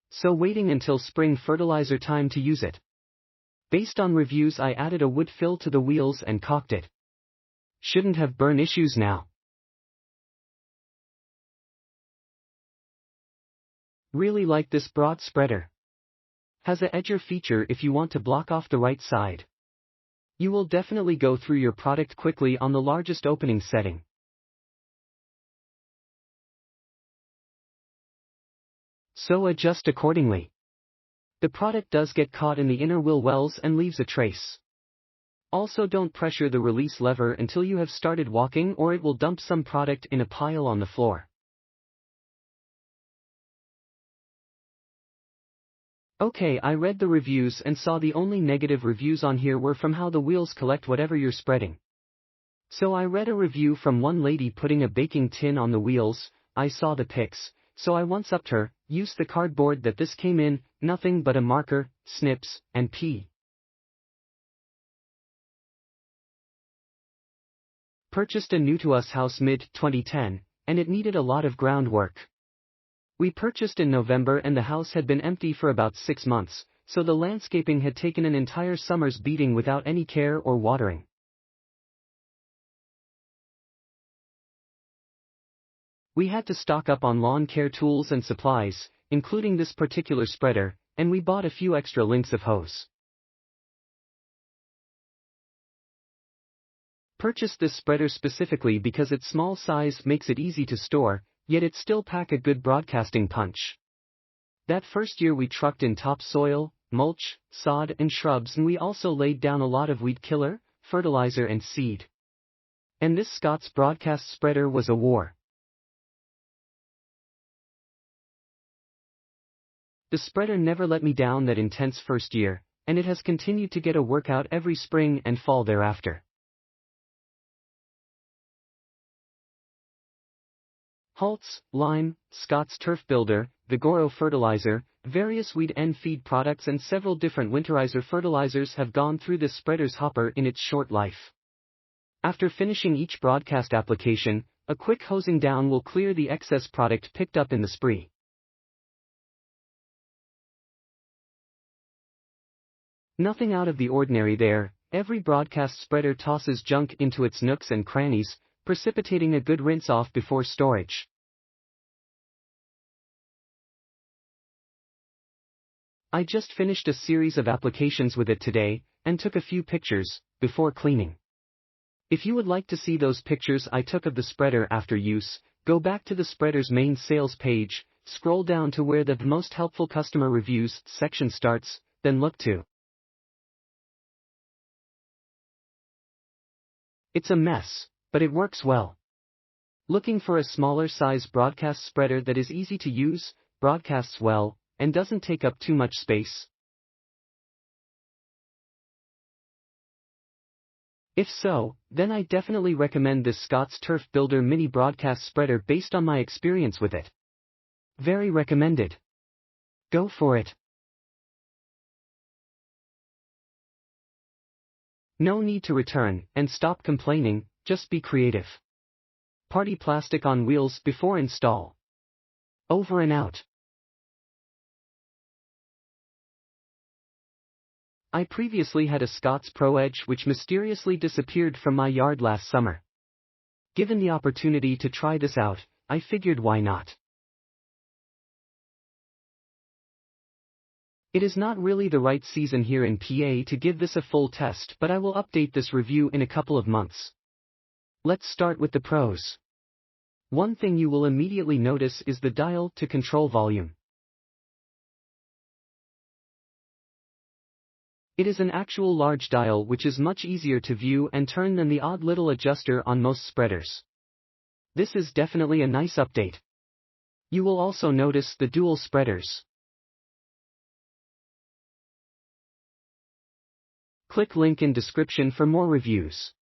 so waiting until spring fertilizer time to use it. Based on reviews, I added a wood fill to the wheels and caulked it. Shouldn't have burn issues now. Really like this broad spreader. Has a edger feature if you want to block off the right side. You will definitely go through your product quickly on the largest opening setting. So adjust accordingly. The product does get caught in the inner wheel wells and leaves a trace. Also, don't pressure the release lever until you have started walking, or it will dump some product in a pile on the floor. Okay, I read the reviews and saw the only negative reviews on here were from how the wheels collect whatever you're spreading. So I read a review from one lady putting a baking tin on the wheels. I saw the pics, so I one-upped her, used the cardboard that this came in, nothing but a marker, snips, and pee. Purchased a new-to-us house mid-2010, and it needed a lot of groundwork. We purchased in November and the house had been empty for about 6 months, so the landscaping had taken an entire summer's beating without any care or watering. We had to stock up on lawn care tools and supplies, including this particular spreader, and we bought a few extra lengths of hose. Purchased this spreader specifically because its small size makes it easy to store, yet it still pack a good broadcasting punch. That first year we trucked in topsoil, mulch, sod and shrubs, and we also laid down a lot of weed killer, fertilizer and seed. And this Scott's broadcast spreader was a war. The spreader never let me down that intense first year, and it has continued to get a workout every spring and fall thereafter. Halts, lime, Scott's turf builder, Vigoro fertilizer, various weed and feed products and several different winterizer fertilizers have gone through this spreader's hopper in its short life. After finishing each broadcast application, a quick hosing down will clear the excess product picked up in the spree. Nothing out of the ordinary there. Every broadcast spreader tosses junk into its nooks and crannies, precipitating a good rinse off before storage. I just finished a series of applications with it today, and took a few pictures, before cleaning. If you would like to see those pictures I took of the spreader after use, go back to the spreader's main sales page, scroll down to where the most helpful customer reviews section starts, then look to. It's a mess, but it works well. Looking for a smaller size broadcast spreader that is easy to use, broadcasts well, and doesn't take up too much space? If so, then I definitely recommend this Scott's Turf Builder Mini Broadcast Spreader based on my experience with it. Very recommended. Go for it. No need to return, and stop complaining, just be creative. Party plastic on wheels before install. Over and out. I previously had a Scott's Pro Edge which mysteriously disappeared from my yard last summer. Given the opportunity to try this out, I figured why not. It is not really the right season here in PA to give this a full test, but I will update this review in a couple of months. Let's start with the pros. One thing you will immediately notice is the dial to control volume. It is an actual large dial which is much easier to view and turn than the odd little adjuster on most spreaders. This is definitely a nice update. You will also notice the dual spreaders. Click link in description for more reviews.